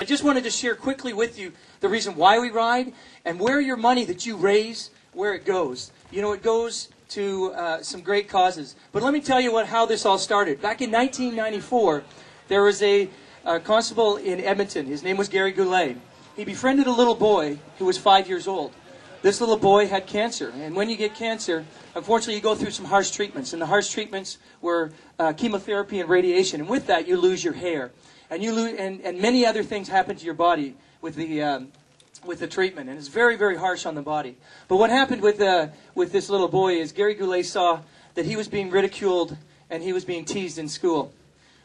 I just wanted to share quickly with you the reason why we ride and where your money that you raise, where it goes. You know, it goes to some great causes. But let me tell you how this all started. Back in 1994, there was a constable in Edmonton. His name was Gary Goulet. He befriended a little boy who was 5 years old. This little boy had cancer, and when you get cancer, unfortunately you go through some harsh treatments, and the harsh treatments were chemotherapy and radiation, and with that you lose your hair. And you lose, and many other things happen to your body with the treatment, and it's very, very harsh on the body. But what happened with this little boy is Gary Goulet saw that he was being ridiculed and he was being teased in school.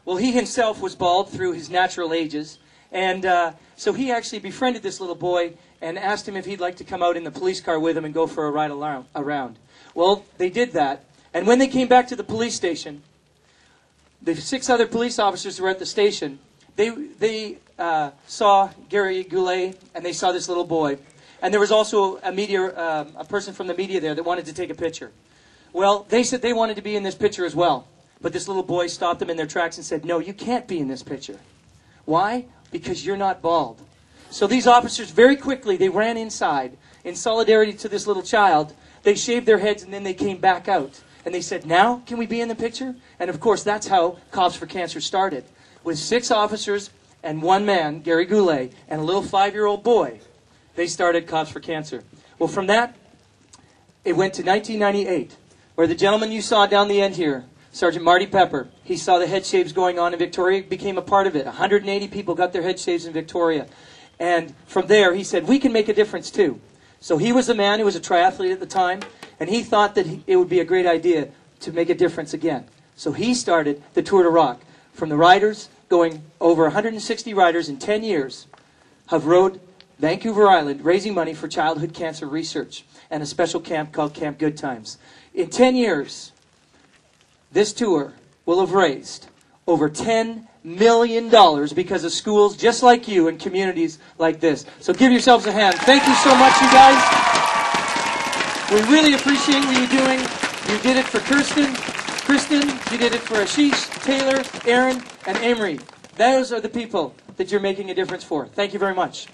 Well, he himself was bald through his natural ages, and so he actually befriended this little boy and asked him if he'd like to come out in the police car with him and go for a ride around. Well, they did that, and when they came back to the police station, the 6 other police officers who were at the station, they saw Gary Goulet, and they saw this little boy. And there was also a person from the media there that wanted to take a picture. Well, they said they wanted to be in this picture as well. But this little boy stopped them in their tracks and said, "No, you can't be in this picture." Why? Because you're not bald. So these officers, very quickly, they ran inside in solidarity to this little child. They shaved their heads, and then they came back out. And they said, "Now, can we be in the picture?" And of course, that's how Cops for Cancer started. With 6 officers and 1 man, Gary Goulet, and a little 5-year-old boy, they started Cops for Cancer. Well, from that, it went to 1998, where the gentleman you saw down the end here, Sergeant Marty Pepper, he saw the head shaves going on in Victoria, became a part of it. 180 people got their head shaves in Victoria. And from there, he said, we can make a difference too. So he was a man who was a triathlete at the time, and he thought that it would be a great idea to make a difference again. So he started the Tour de Rock. From the riders, going over 160 riders in 10 years have rode Vancouver Island raising money for childhood cancer research and a special camp called Camp Good Times. In 10 years, this tour will have raised over $10 million because of schools just like you and communities like this. So give yourselves a hand. Thank you so much, you guys. We really appreciate what you're doing. You did it for Kristen, you did it for Ashish, Taylor, Aaron, and Amory. Those are the people that you're making a difference for. Thank you very much.